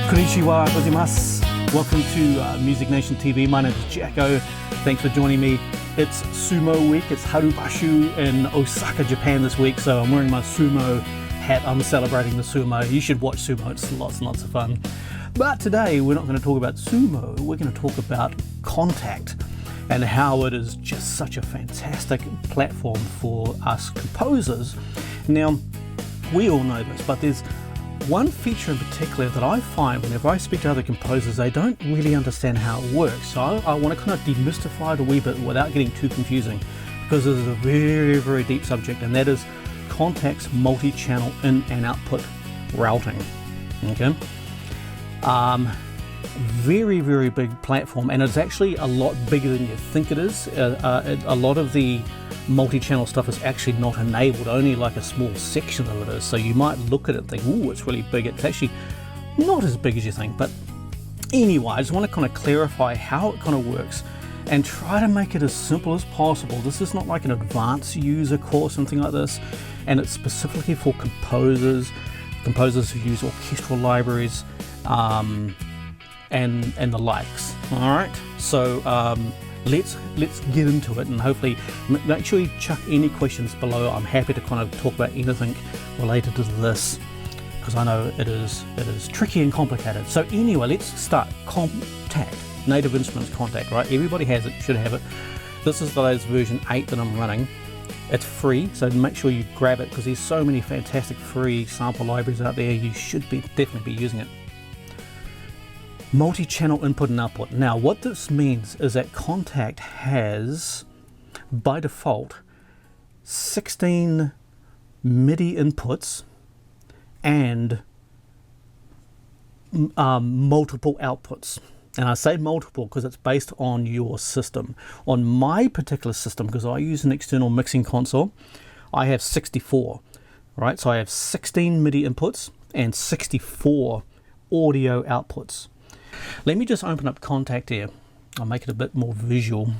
Konnichiwa gozaimasu. Welcome to Music Nation TV. My name is Jacko. Thanks for joining me. It's Sumo Week. It's Harubashu in Osaka, Japan this week. So I'm wearing my sumo hat. I'm celebrating the sumo. You should watch sumo. It's lots and lots of fun. But today we're not going to talk about sumo. We're going to talk about Kontakt and how it is just such a fantastic platform for us composers. Now, we all know this, but there's one feature in particular that I find whenever I speak to other composers, they don't really understand how it works. So I want to kind of demystify it a wee bit without getting too confusing, because this is a very, very deep subject, and that is Kontakt's multi-channel in and output routing. Okay, very, very big platform, and it's actually a lot bigger than you think it is. A lot of the multi-channel stuff is actually not enabled, only like a small section of it is. So you might look at it and think, oh, it's really big. It's actually not as big as you think. But anyway, I just want to kind of clarify how it kind of works and try to make it as simple as possible. This is not like an advanced user course, something like this, and it's specifically for composers who use orchestral libraries and the likes. All right, so let's get into it, and hopefully make sure you chuck any questions below. I'm happy to kind of talk about anything related to this, because I know it is tricky and complicated. So anyway, let's start. Kontakt, Native Instruments Kontakt, right? Everybody has it, should have it. This is the latest version 8 that I'm running. It's free, so make sure you grab it, because there's so many fantastic free sample libraries out there. You should definitely be using it. Multi-channel input and output. Now, what this means is that Kontakt has, by default, 16 MIDI inputs and multiple outputs. And I say multiple because it's based on your system. On my particular system, because I use an external mixing console, I have 64, right? So I have 16 MIDI inputs and 64 audio outputs. Let me just open up Kontakt here. I'll make it a bit more visual.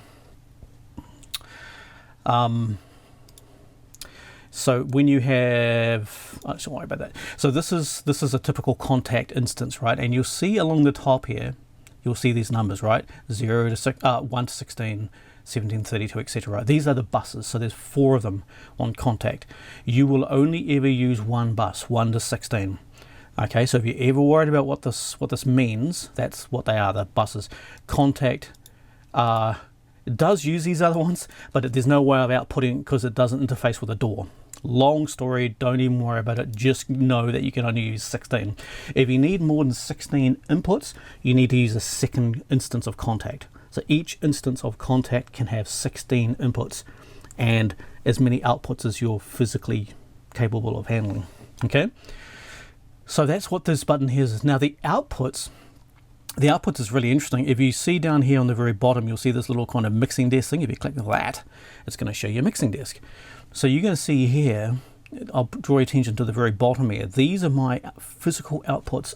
So when you have, oh, don't worry about that. So this is a typical Kontakt instance, right? And you'll see along the top here, you'll see these numbers, right? 1 to 16, 17, 32, etc. Right? These are the buses. So there's 4 of them on Kontakt. You will only ever use one bus, 1 to 16. Okay, so if you're ever worried about what this means, that's what they are, the buses. Kontakt does use these other ones, but there's no way of outputting because it doesn't interface with a DAW. Long story, don't even worry about it. Just know that you can only use 16. If you need more than 16 inputs, you need to use a second instance of Kontakt. So each instance of Kontakt can have 16 inputs and as many outputs as you're physically capable of handling. Okay. So that's what this button here is. Now the outputs is really interesting. If you see down here on the very bottom, you'll see this little kind of mixing desk thing. If you click that, it's going to show you a mixing desk. So you're going to see here, I'll draw your attention to the very bottom here. These are my physical outputs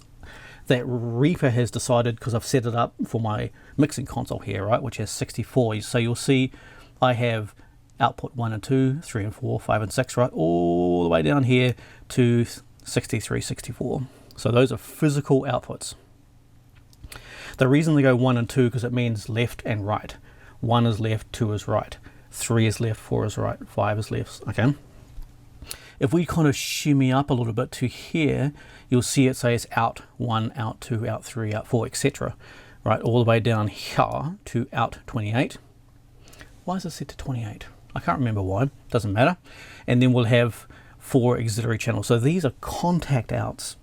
that Reaper has decided, because I've set it up for my mixing console here, right, which has 64. So you'll see I have output 1 and 2, 3 and 4, 5 and 6, right, all the way down here to 63, 64. So those are physical outputs. The reason they go 1 and 2 because it means left and right. 1 is left, 2 is right, 3 is left, 4 is right, 5 is left. Okay. If we kind of shimmy up a little bit to here, you'll see it says out 1, out 2, out 3, out 4, etc. Right, all the way down here to out 28. Why is it set to 28? I can't remember why. Doesn't matter. And then we'll have 4 auxiliary channels. So these are Kontakt outs.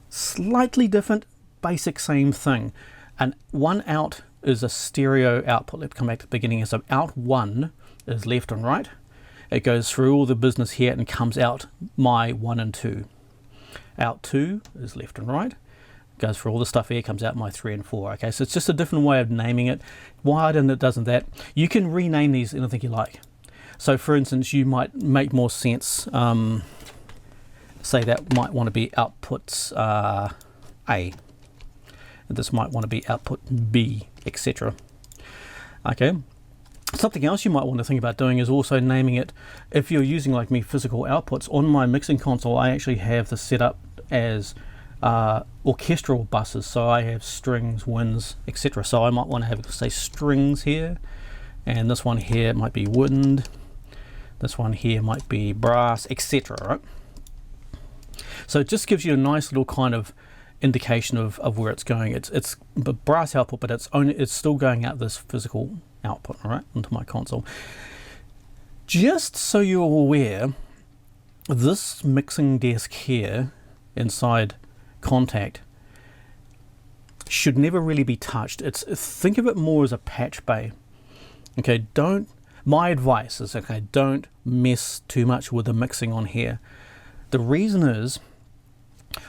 Slightly different, basic same thing. And 1 out is a stereo output. Let's come back to the beginning. So out 1 is left and right. It goes through all the business here and comes out my 1 and 2. Out 2 is left and right. Goes for all the stuff here, comes out my 3 and 4. Okay, so it's just a different way of naming it. Why doesn't that? You can rename these anything you like. So for instance, you might make more sense, say that might want to be outputs A. This might want to be output B, etc. Okay, Something else you might want to think about doing is also naming it. If you're using, like me, physical outputs, on my mixing console I actually have this set up as orchestral buses, so I have strings, winds, etc. So I might want to have, say, strings here, and this one here might be wind, this one here might be brass, etc. Right? So it just gives you a nice little kind of indication of where it's going. It's the brass output, but it's still going out this physical output, all right, into my console. Just so you're aware, this mixing desk here inside Kontakt should never really be touched. Think of it more as a patch bay. Okay, my advice is, okay, don't mess too much with the mixing on here. The reason is,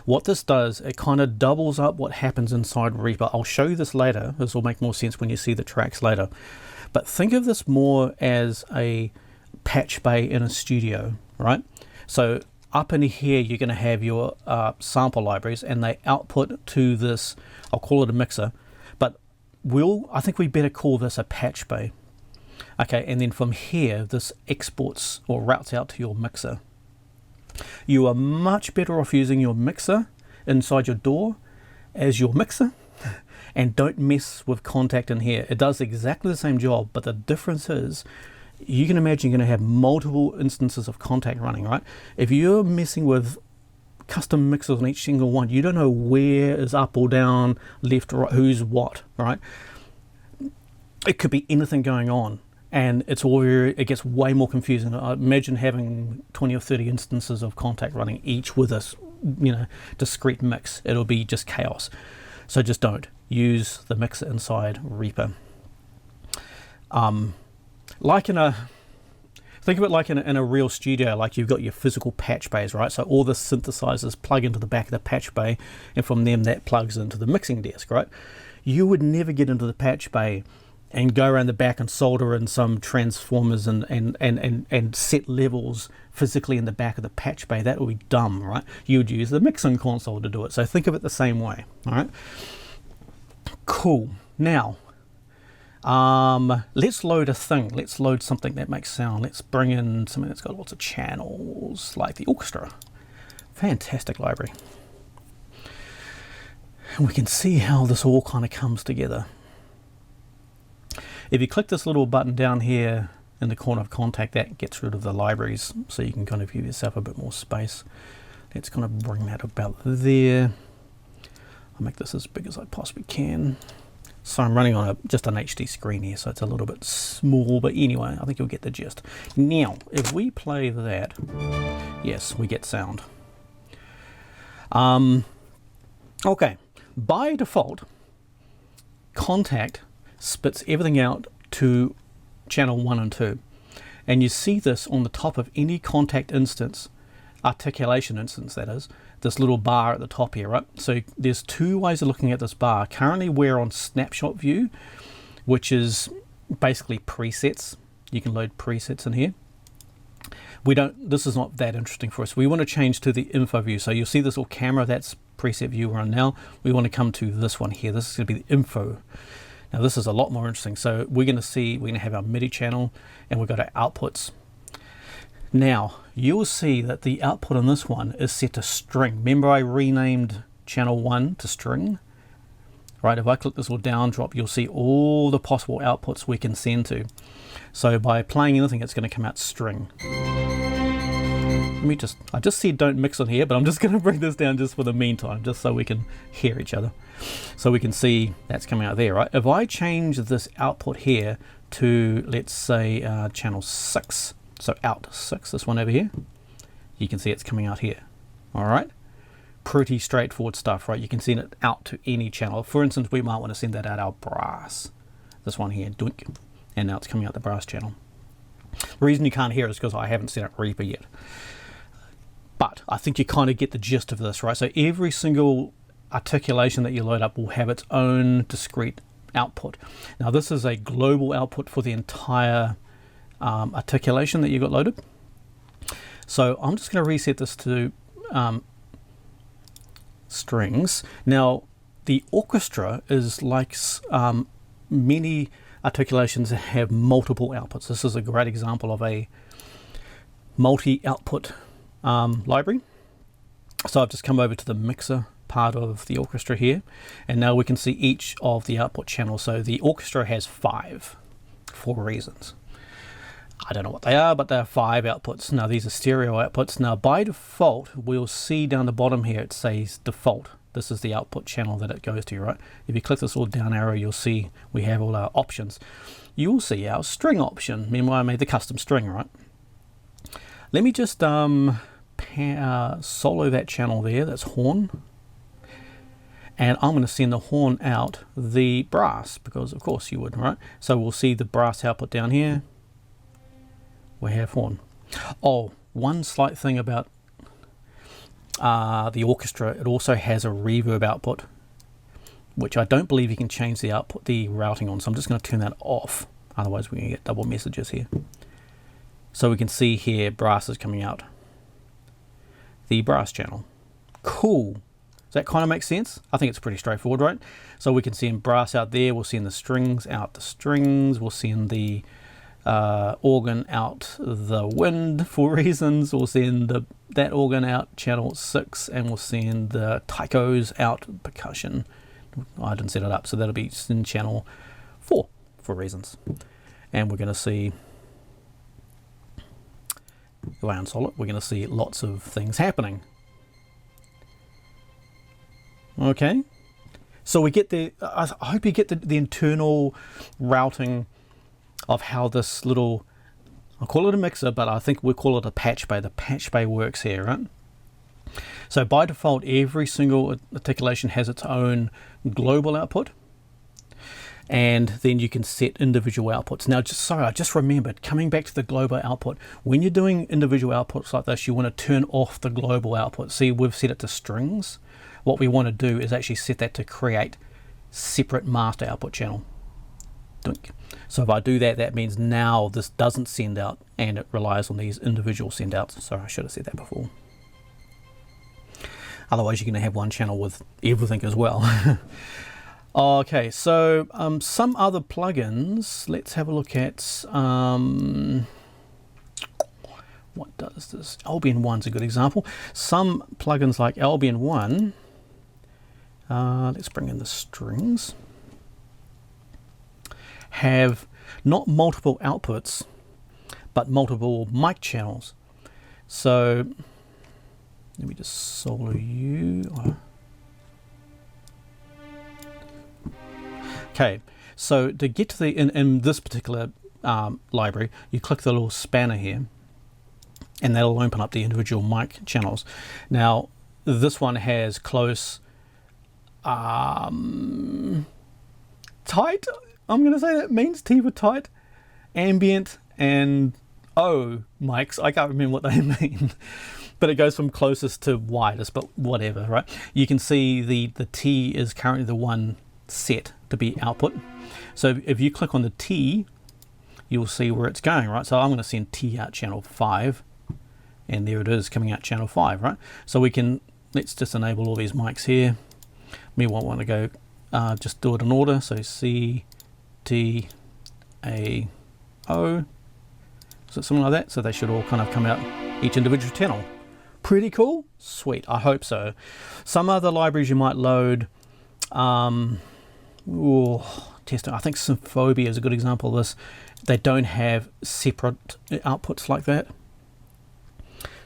what this does, it kind of doubles up what happens inside Reaper. I'll show you this later. This will make more sense when you see the tracks later. But think of this more as a patch bay in a studio, right? So up in here, you're going to have your sample libraries, and they output to this, I'll call it a mixer, but I think we better call this a patch bay. Okay, and then from here, this exports or routes out to your mixer. You are much better off using your mixer inside your DAW as your mixer, and don't mess with Kontakt in here. It does exactly the same job, but the difference is, you can imagine you're going to have multiple instances of Kontakt running, right? If you're messing with custom mixers on each single one, you don't know where is up or down, left or right, who's what, right? It could be anything going on, and it gets way more confusing. I imagine having 20 or 30 instances of Kontakt running, each with a discrete mix. It'll be just chaos. So just don't use the mixer inside Reaper. Think of it like in a real studio, like you've got your physical patch bays, right? So all the synthesizers plug into the back of the patch bay, and from them that plugs into the mixing desk, right? You would never get into the patch bay and go around the back and solder in some transformers and set levels physically in the back of the patch bay. That would be dumb, right? You would use the mixing console to do it. So think of it the same way, all right? Cool. Now, let's load a thing. Let's load something that makes sound. Let's bring in something that's got lots of channels, like the orchestra. Fantastic library. And we can see how this all kind of comes together. If you click this little button down here in the corner of Kontakt, that gets rid of the libraries, so you can kind of give yourself a bit more space. Let's kind of bring that about there. I'll make this as big as I possibly can. So I'm running on just an HD screen here, so it's a little bit small, but anyway, I think you'll get the gist. Now, if we play that, yes, we get sound. Okay, by default, Kontakt spits everything out to channel 1 and 2. And you see this on the top of any Kontakt instance, articulation instance that is, this little bar at the top here, right? So there's two ways of looking at this bar. Currently we're on snapshot view, which is basically presets. You can load presets in here. This is not that interesting for us. We want to change to the info view. So you'll see this little camera, that's preset view we're on now. We want to come to this one here. This is going to be the info. Now this is a lot more interesting. So we're going to have our MIDI channel, and we've got our outputs. Now you'll see that the output on this one is set to string. Remember I renamed channel 1 to string? Right, if I click this little down drop, you'll see all the possible outputs we can send to. So by playing anything, it's going to come out string. I just said don't mix on here, but I'm just going to bring this down just for the meantime, just so we can hear each other. So we can see that's coming out there, right? If I change this output here to, let's say, channel 6, so out 6, this one over here, you can see it's coming out here, all right? Pretty straightforward stuff, right? You can send it out to any channel. For instance, we might want to send that out our brass. This one here, doink, and now it's coming out the brass channel. The reason you can't hear it is because I haven't set up Reaper yet. But I think you kind of get the gist of this, right? So every single articulation that you load up will have its own discrete output. Now this is a global output for the entire articulation that you got loaded. So I'm just going to reset this to strings. Now the orchestra is like many articulations have multiple outputs. This is a great example of a multi-output library. So I've just come over to the mixer part of the orchestra here, and now we can see each of the output channels. So the orchestra has 5 for reasons. I don't know what they are, but there are 5 outputs. Now these are stereo outputs. Now by default, we'll see down the bottom here, it says default. This is the output channel that it goes to, right? If you click this little down arrow, you'll see we have all our options. You'll see our string option. Remember I made the custom string, right? Let me just solo that channel there, that's horn. And I'm going to send the horn out the brass, because of course you would, right? So we'll see the brass output down here. We have horn. Oh, one slight thing about the orchestra, it also has a reverb output, which I don't believe you can change the output, the routing on. So I'm just going to turn that off. Otherwise we're going to get double messages here. So we can see here brass is coming out. The brass channel. Cool. Does that kind of make sense? I think it's pretty straightforward, right? So we can send brass out there. We'll send the strings out the strings. We'll send the organ out the wind for reasons. We'll send that organ out channel 6, and we'll send the taikos out percussion. I didn't set it up, so that'll be in channel 4 for reasons. And we're going to see, if I unsolo it, we're going to see lots of things happening. Okay, so we get the, I hope you get the internal routing of how this little, I'll call it a mixer, but I think we'll call it a patch bay. The patch bay works here, right? So by default, every single articulation has its own global output, and then you can set individual outputs. Now, I just remembered, coming back to the global output, when you're doing individual outputs like this, you want to turn off the global output. See, we've set it to strings. What we want to do is actually set that to create separate master output channel. So if I do that, that means now this doesn't send out, and it relies on these individual send outs. Sorry, I should have said that before. Otherwise you're going to have one channel with everything as well. Okay, so some other plugins. Let's have a look at what does this? Albion 1's a good example. Some plugins like Albion 1, let's bring in the strings, have not multiple outputs, but multiple mic channels. So let me just solo you. Okay, so to get to the, in this particular library, you click the little spanner here, and that'll open up the individual mic channels. Now, this one has close, tight, I'm going to say that means T for tight, ambient, and O mics. I can't remember what they mean. But it goes from closest to widest, but whatever, right? You can see the T is currently the one set to be output. So if you click on the T, you'll see where it's going, right? So I'm going to send T out channel 5, and there it is coming out channel 5, right? So we can, let's just enable all these mics here. We won't want to go, just do it in order. So C, T, A, O. So something like that. So they should all kind of come out each individual channel. Pretty cool? Sweet, I hope so. Some other libraries you might load, testing. I think Symphobia is a good example of this. They don't have separate outputs like that.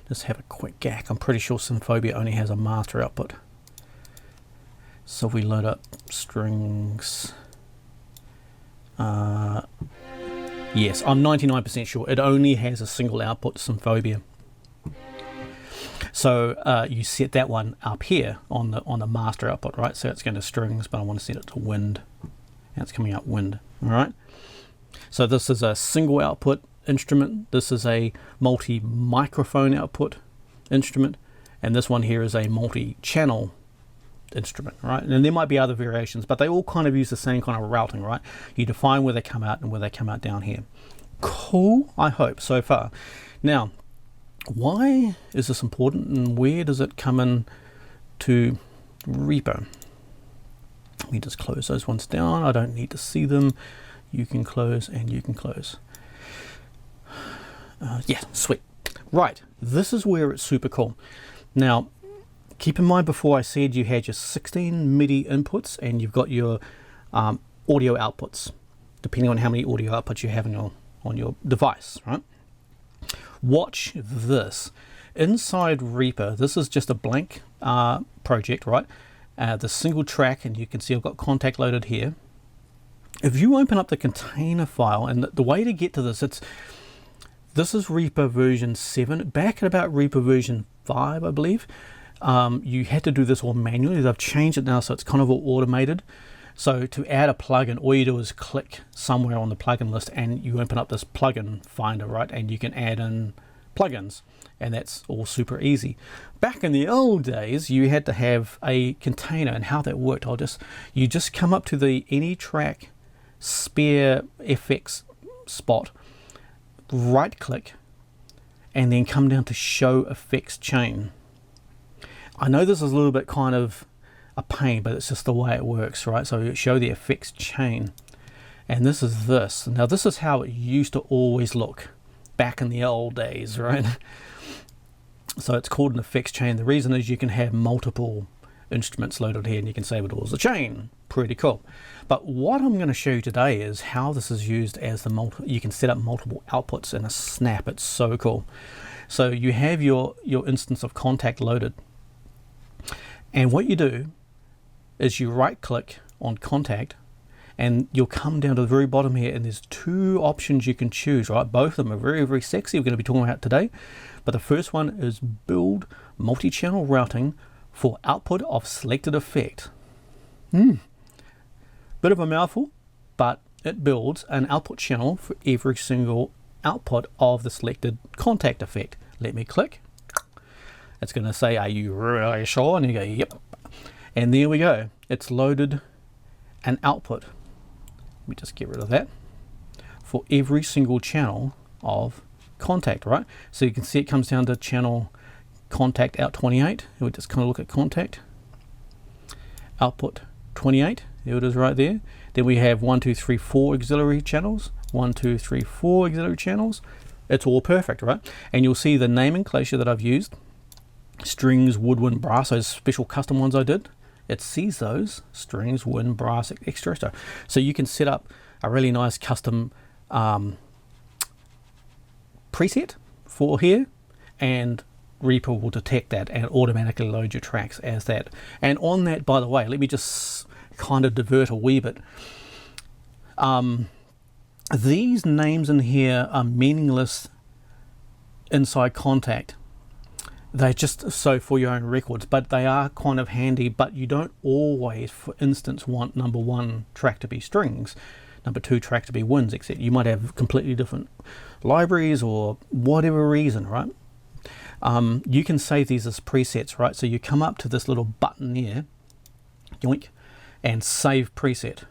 Just have a quick gack. I'm pretty sure Symphobia only has a master output. So if we load up strings, yes, I'm 99% sure it only has a single output, Symphobia. So you set that one up here on the master output, right? So it's going to strings, but I want to set it to wind, and it's coming out wind. All right. So this is a single output instrument. This is a multi-microphone output instrument, and this one here is a multi-channel instrument, right? And there might be other variations, but they all kind of use the same kind of routing, right? You define where they come out and where they come out down here. Cool, I hope so far. Now, why is this important, and where does it come in to repo? Let me just close those ones down. I don't need to see them. you can close, and you can close. Yeah, sweet. Right, this is where it's super cool. Now, keep in mind before I said you had your 16 MIDI inputs and you've got your audio outputs, depending on how many audio outputs you have on your device, right? Watch this. Inside Reaper, this is just a blank project, right? The single track, and you can see I've got Kontakt loaded here. If you open up the container file, and the way to get to this, this is Reaper version 7. Back at about Reaper version 5, I believe, you had to do this all manually. They've changed it now, so it's kind of all automated. So to add a plugin, all you do is click somewhere on the plugin list and you open up this plugin finder, right? And you can add in plugins, and that's all super easy. Back in the old days, you had to have a container, and how that worked, you just come up to the any track spare FX spot, right click, and then come down to show effects chain. I know this is a little bit kind of a pain, but it's just the way it works, right? So you show the effects chain, and this is this. Now this is how it used to always look back in the old days, right? So it's called an effects chain. The reason is you can have multiple instruments loaded here and you can save it all as a chain. Pretty cool. But what I'm going to show you today is how this is used as you can set up multiple outputs in a snap. It's so cool. So you have your instance of Kontakt loaded, and what you do is you right click on Kontakt, and you'll come down to the very bottom here, and there's two options you can choose, right? Both of them are very, very sexy. We're going to be talking about today, but the first one is build multi-channel routing for output of selected effect. Bit of a mouthful, but it builds an output channel for every single output of the selected Kontakt effect. Let me click. It's going to say, are you really sure? And you go, yep. And there we go. It's loaded an output. Let me just get rid of that. For every single channel of Kontakt, right? So you can see it comes down to channel Kontakt out 28. We'll just kind of look at Kontakt. Output 28. There it is right there. Then we have 1, 2, 3, 4 auxiliary channels. 1, 2, 3, 4 auxiliary channels. It's all perfect, right? And you'll see the nomenclature that I've used. Strings, woodwind, brass, those special custom ones I did. It sees those strings, wind, brass, extra. So you can set up a really nice custom preset for here, and Reaper will detect that and automatically load your tracks as that. And on that, by the way, let me just kind of divert a wee bit. These names in here are meaningless inside Kontakt. They're just so for your own records, but they are kind of handy. But you don't always, for instance, want number 1 track to be strings, number 2 track to be winds, etc. You might have completely different libraries or whatever reason, right? You can save these as presets, right? So you come up to this little button here, yoink, and save preset.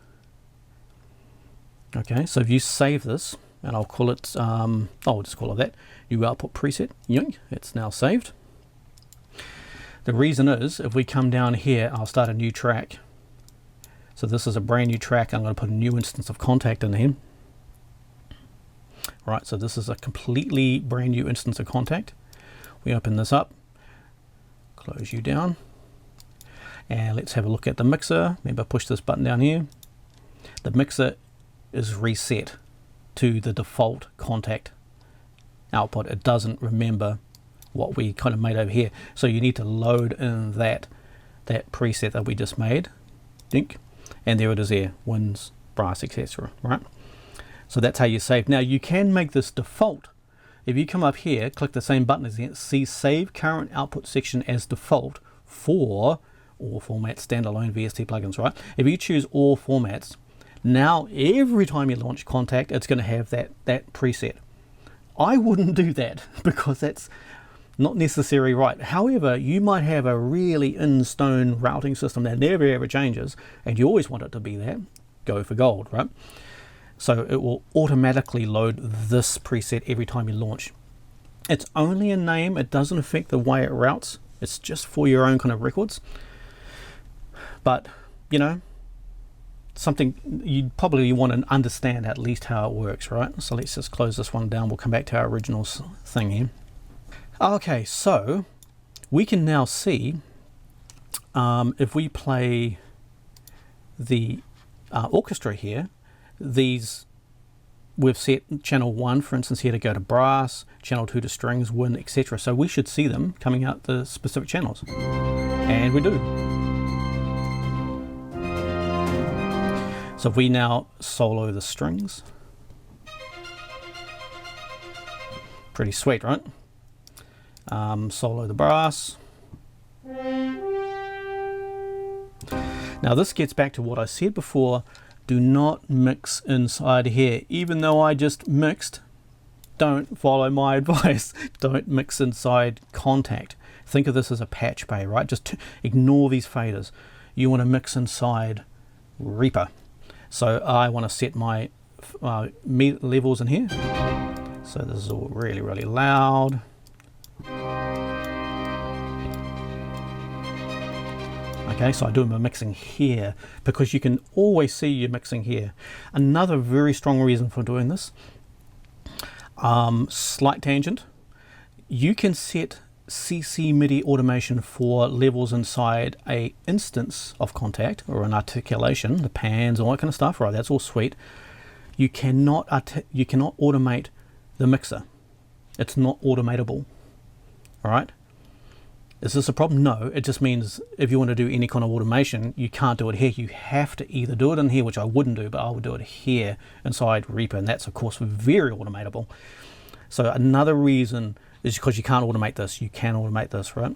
Okay, so if you save this, and I'll call it, I'll just call it that, new output preset, yoink, it's now saved. The reason is, if we come down here, I'll start a new track. So this is a brand new track. I'm going to put a new instance of Kontakt in here. Right, so this is a completely brand new instance of Kontakt. We open this up, close you down, and let's have a look at the mixer. Maybe I push this button down here. The mixer is reset to the default Kontakt output. It doesn't remember what we kind of made over here, so you need to load in that preset that we just made. Dink. And there it is there, winds, brass, etc. Right? So that's how you save. Now you can make this default. If you come up here, click the same button as the see save current output section as default for all formats, standalone VST plugins, right? If you choose all formats, now every time you launch Kontakt, it's going to have that preset. I wouldn't do that because that's not necessary, right? However, you might have a really in-stone routing system that never ever changes, and you always want it to be that. Go for gold, right? So it will automatically load this preset every time you launch. It's only a name. It doesn't affect the way it routes. It's just for your own kind of records. But, you know, something you probably want to understand at least how it works, right? So let's just close this one down. We'll come back to our original thing here. Okay, so we can now see if we play the orchestra here, these we've set channel 1 for instance here to go to brass, channel 2 to strings, wind, etc. So we should see them coming out the specific channels, and we do. So if we now solo the strings, pretty sweet, right? Solo the brass. Now this gets back to what I said before, do not mix inside here. Even though I just mixed, don't follow my advice. Don't mix inside Kontakt. Think of this as a patch bay, right? Just ignore these faders. You want to mix inside Reaper. So I want to set my levels in here. So this is all really, really loud. Okay, so I do my mixing here because you can always see you're mixing here. Another very strong reason for doing this, slight tangent, you can set CC MIDI automation for levels inside a instance of Kontakt or an articulation, the pans, all that kind of stuff, right? That's all sweet. You cannot automate the mixer. It's not automatable, all right? Is this a problem? No, it just means if you want to do any kind of automation, you can't do it here. You have to either do it in here, which I wouldn't do, but I would do it here inside Reaper, and that's of course very automatable. So another reason is because you can't automate this. You can automate this, right?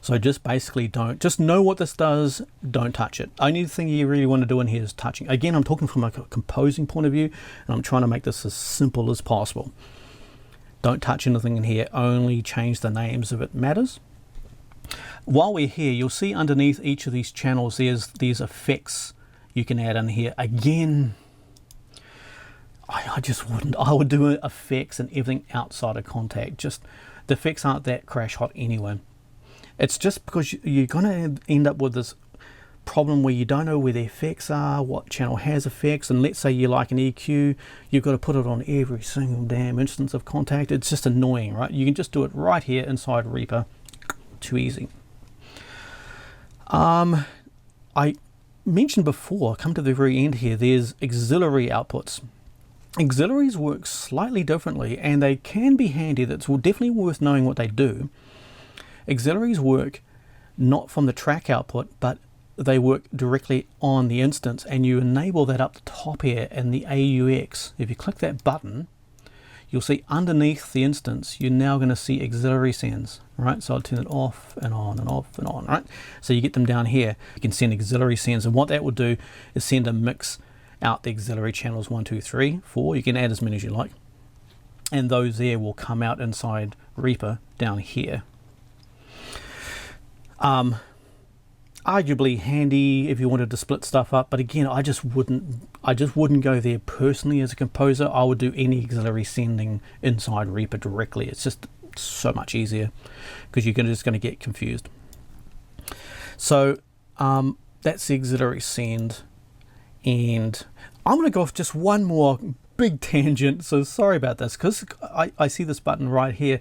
So just basically just know what this does, don't touch it. Only thing you really want to do in here is touching. Again, I'm talking from a composing point of view, and I'm trying to make this as simple as possible. Don't touch anything in here, only change the names if it matters. While we're here, you'll see underneath each of these channels there's these effects you can add in here. Again, I just wouldn't. I would do effects and everything outside of Kontakt. Just the effects aren't that crash hot anyway. It's just because you're going to end up with this problem where you don't know where the effects are, what channel has effects, and let's say you like an EQ, you've got to put it on every single damn instance of Kontakt. It's just annoying, right? You can just do it right here inside Reaper. Too easy. I mentioned before, come to the very end here, there's auxiliary outputs. Auxiliaries work slightly differently, and they can be handy. That's definitely worth knowing what they do. Auxiliaries work not from the track output, but they work directly on the instance, and you enable that up the top here in the AUX. If you click that button, you'll see underneath the instance, you're now going to see auxiliary sends, right? So I'll turn it off and on and off and on, right? So you get them down here. You can send auxiliary sends, and what that will do is send a mix out the auxiliary channels 1, 2, 3, 4. You can add as many as you like. And those there will come out inside Reaper down here. Arguably handy if you wanted to split stuff up, but again, I just wouldn't go there personally as a composer. I would do any auxiliary sending inside Reaper directly. It's just so much easier because you're just going to get confused. So that's the auxiliary send, and I'm going to go off just one more big tangent, so sorry about this, because I see this button right here.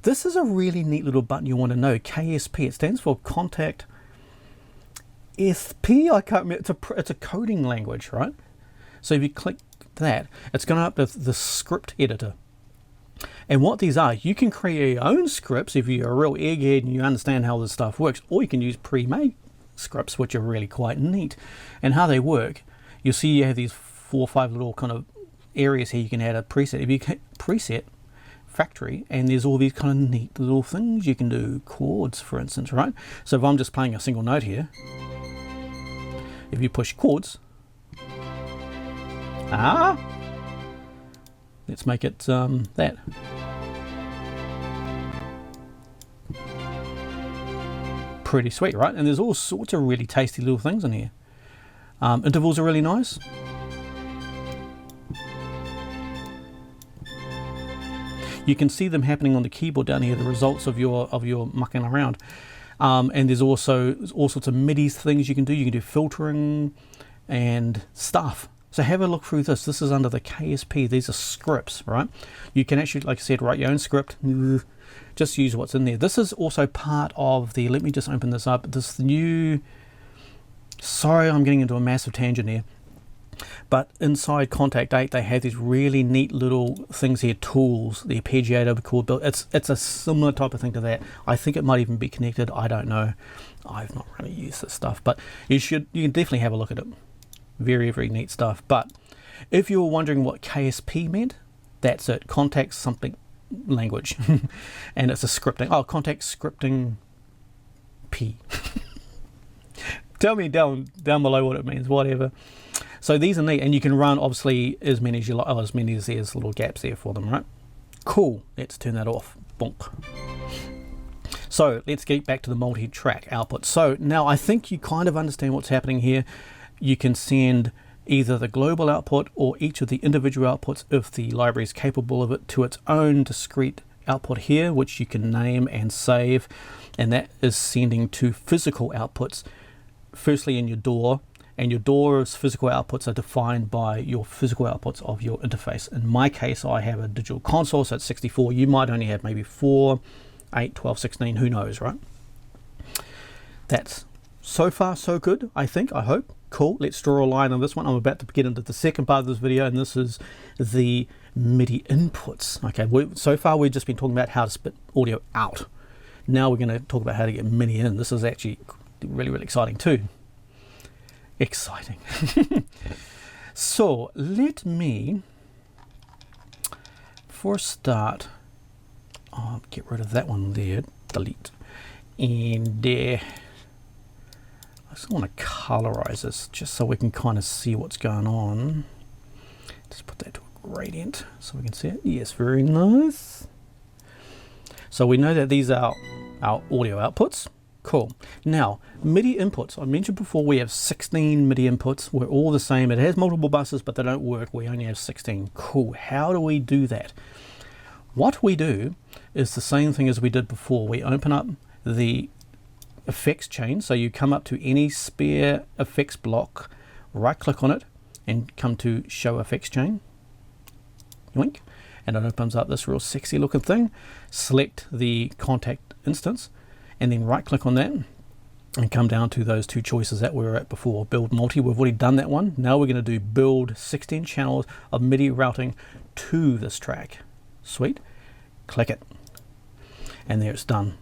This is a really neat little button you want to know. KSP, it stands for Kontakt SP. I can't remember. It's a coding language, right? So if you click that, it's going to up the script editor. And what these are, you can create your own scripts if you're a real egghead and you understand how this stuff works, or you can use pre-made scripts, which are really quite neat. And how they work, you'll see you have these 4 or 5 little kind of areas here you can add a preset. If you hit preset factory, and there's all these kind of neat little things you can do, chords for instance, right? So if I'm just playing a single note here, if you push chords, let's make it that. Pretty sweet, right? And there's all sorts of really tasty little things in here. Intervals are really nice. You can see them happening on the keyboard down here, the results of your mucking around. And there's also all sorts of MIDI things you can do. You can do filtering, and stuff. So have a look through this. This is under the KSP. These are scripts, right? You can actually, like I said, write your own script. Just use what's in there. This is also part of the, let me just open this up, this new, sorry I'm getting into a massive tangent here, but inside Kontakt 8 they have these really neat little things here, tools, the arpeggiator, chord build. It's a similar type of thing to that. I think it might even be connected, I don't know. I've not really used this stuff, but you can definitely have a look at it. Very, very neat stuff. But if you were wondering what KSP meant, that's it. Kontakt something language. And it's a scripting. Oh, Kontakt scripting P. Tell me down below what it means, whatever. So these are neat, and you can run obviously as many as you like. Oh, as many as there's little gaps there for them, right? Cool. Let's turn that off. Bonk. So let's get back to the multi-track output. So now I think you kind of understand what's happening here. You can send either the global output or each of the individual outputs, if the library is capable of it, to its own discrete output here, which you can name and save, and that is sending to physical outputs, firstly in your DAW, and your DAW's physical outputs are defined by your physical outputs of your interface. In my case, I have a digital console, so it's 64. You might only have maybe 4, 8, 12, 16, who knows, right? That's so far so good, I think, I hope. Cool, let's draw a line on this one. I'm about to get into the second part of this video, and this is the MIDI inputs. Okay, so far we've just been talking about how to spit audio out. Now we're going to talk about how to get MIDI in. This is actually really, really exciting too. Exciting. So let me, for a start, get rid of that one there, delete, and I just want to colorize this just so we can kind of see what's going on. Just put that to a gradient so we can see it. Yes, very nice. So we know that these are our audio outputs. Cool. Now, MIDI inputs. I mentioned before we have 16 MIDI inputs. We're all the same. It has multiple buses, but they don't work. We only have 16. Cool. How do we do that? What we do is the same thing as we did before. We open up the effects chain. So you come up to any spare effects block, right click on it, and come to show effects chain. Yoink. And it opens up this real sexy looking thing. Select the Kontakt instance, and then right click on that and come down to those two choices that we were at before. Build multi, we've already done that one. Now we're going to do build 16 channels of MIDI routing to this track. Sweet. Click it. And there it's done.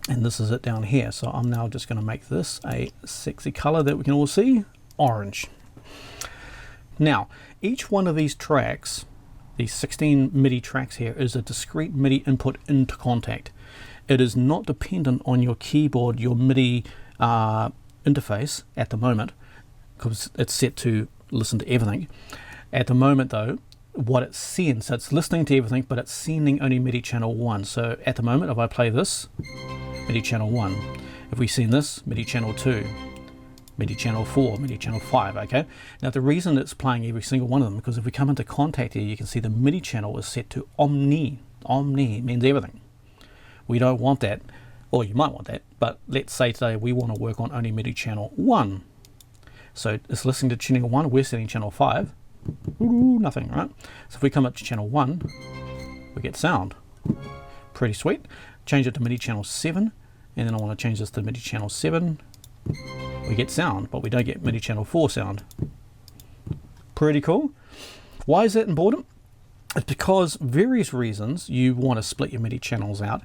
And this is it down here. So I'm now just going to make this a sexy color that we can all see. Orange. Now, each one of these tracks, these 16 MIDI tracks here, is a discrete MIDI input into Kontakt. It is not dependent on your keyboard, your MIDI interface at the moment, because it's set to listen to everything. At the moment though, what it sends, so it's listening to everything, but it's sending only MIDI channel 1. So at the moment, if I play this, MIDI channel 1. If we send this, MIDI channel 2. MIDI channel 4, MIDI channel 5, okay? Now the reason it's playing every single one of them, because if we come into Kontakt here, you can see the MIDI channel is set to Omni. Omni means everything. We don't want that, or you might want that, but let's say today we want to work on only MIDI channel 1. So it's listening to channel 1, we're setting channel 5. Ooh, nothing, right? So if we come up to channel 1, we get sound. Pretty sweet. Change it to MIDI channel 7, and then I want to change this to MIDI channel 7. We get sound, but we don't get MIDI channel 4 sound. Pretty cool. Why is that important? It's because various reasons you want to split your MIDI channels out.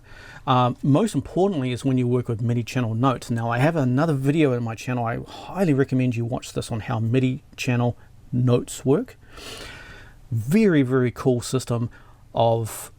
Most importantly is when you work with MIDI channel notes. Now I have another video in my channel. I highly recommend you watch this on how MIDI channel notes work. Very, very cool system of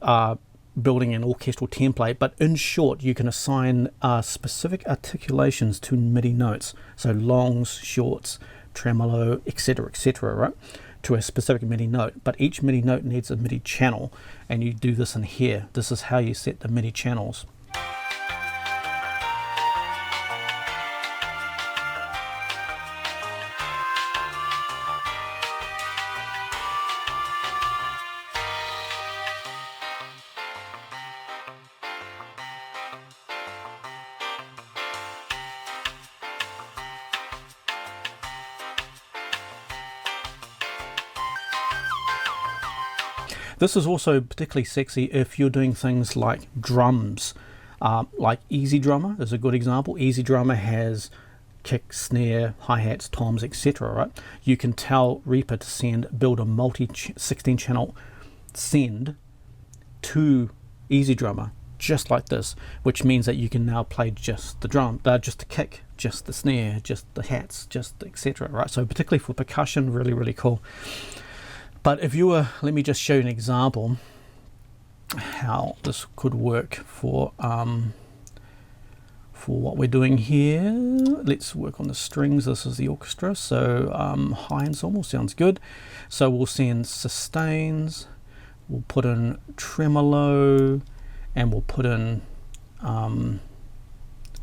building an orchestral template, but in short you can assign specific articulations to MIDI notes. So longs, shorts, tremolo, etc., right? To a specific MIDI note, but each MIDI note needs a MIDI channel, and you do this in here. This is how you set the MIDI channels. This is also particularly sexy if you're doing things like drums. Like Easy Drummer is a good example. Easy Drummer has kick, snare, hi-hats, toms, etc. Right? You can tell Reaper to build a multi 16 channel send to Easy Drummer just like this, which means that you can now play just the drum, just the kick, just the snare, just the hats, just etc. Right? So particularly for percussion, really cool. But if you were, let me just show you an example how this could work for what we're doing here. Let's work on the strings. This is the orchestra, so high ensemble sounds good. So we'll send sustains, we'll put in tremolo, and we'll put in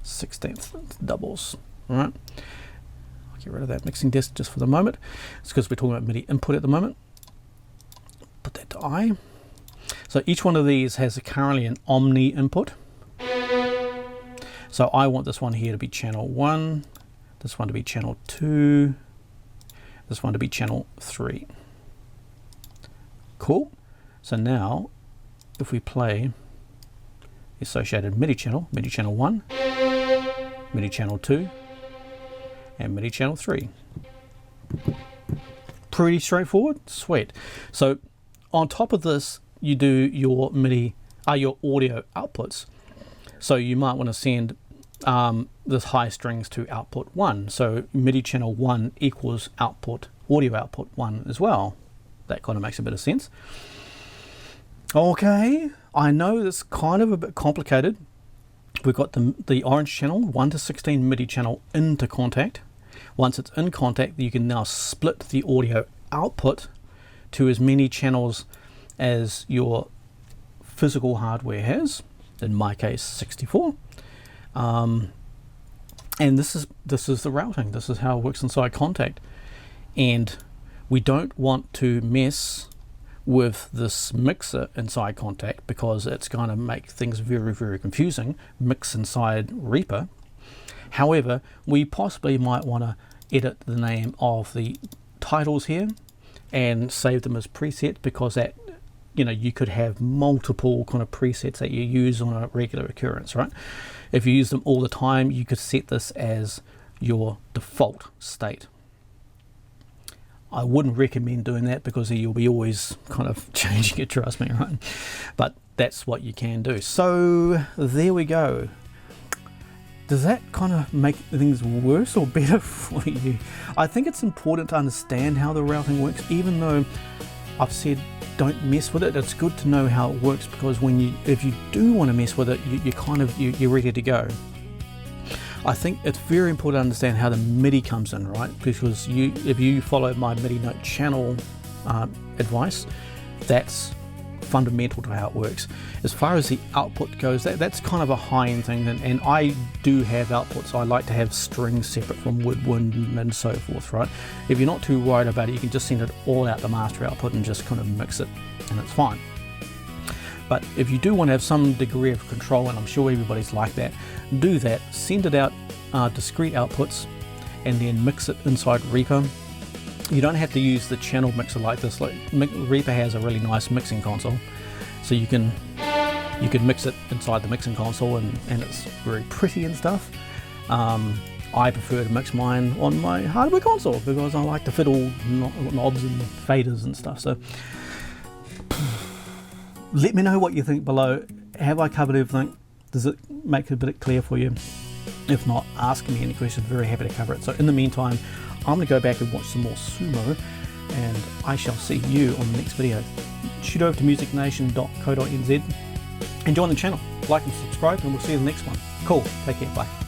16th doubles. All right, I'll get rid of that mixing desk just for the moment. It's because we're talking about MIDI input at the moment. Put that to I. So each one of these has currently an omni input. So I want this one here to be channel 1, this one to be channel 2, this one to be channel 3. Cool. So now if we play the associated MIDI channel 1, MIDI channel 2, and MIDI channel 3. Pretty straightforward. Sweet. So on top of this, you do your MIDI, your audio outputs. So you might want to send this high strings to output 1. So MIDI channel 1 equals output, audio output 1 as well. That kind of makes a bit of sense. Okay, I know it's kind of a bit complicated. We've got the orange channel, 1 to 16 MIDI channel into Kontakt. Once it's in Kontakt, you can now split the audio output to as many channels as your physical hardware has, in my case 64, and this is the routing. This is how it works inside Kontakt, and we don't want to mess with this mixer inside Kontakt because it's going to make things very confusing. Mix inside Reaper. However, we possibly might want to edit the name of the titles here and save them as presets, because that, you know, you could have multiple kind of presets that you use on a regular occurrence, right? If you use them all the time, you could set this as your default state. I wouldn't recommend doing that because you'll be always kind of changing it, trust me, right? But that's what you can do. So there we go. Does that kind of make things worse or better for you? I think it's important to understand how the routing works, even though I've said don't mess with it. It's good to know how it works, because if you do want to mess with it, you're ready to go. I think it's very important to understand how the MIDI comes in, right? Because if you follow my MIDI note channel advice, that's fundamental to how it works. As far as the output goes, that's kind of a high-end thing, and I do have outputs. I like to have strings separate from woodwind and so forth, right? If you're not too worried about it, you can just send it all out the master output and just kind of mix it, and it's fine. But if you do want to have some degree of control, and I'm sure everybody's like that, do that. Send it out discrete outputs and then mix it inside Reaper. You don't have to use the channel mixer like this. Like Reaper has a really nice mixing console, so you can mix it inside the mixing console, and it's very pretty and stuff. I prefer to mix mine on my hardware console because I like to fiddle knobs and faders and stuff. So let me know what you think below. Have I covered everything? Does it make it a bit clear for you? If not, ask me any questions. Very happy to cover it. So in the meantime, I'm going to go back and watch some more sumo, and I shall see you on the next video. Shoot over to musicnation.co.nz and join the channel. Like and subscribe, and we'll see you in the next one. Cool. Take care. Bye.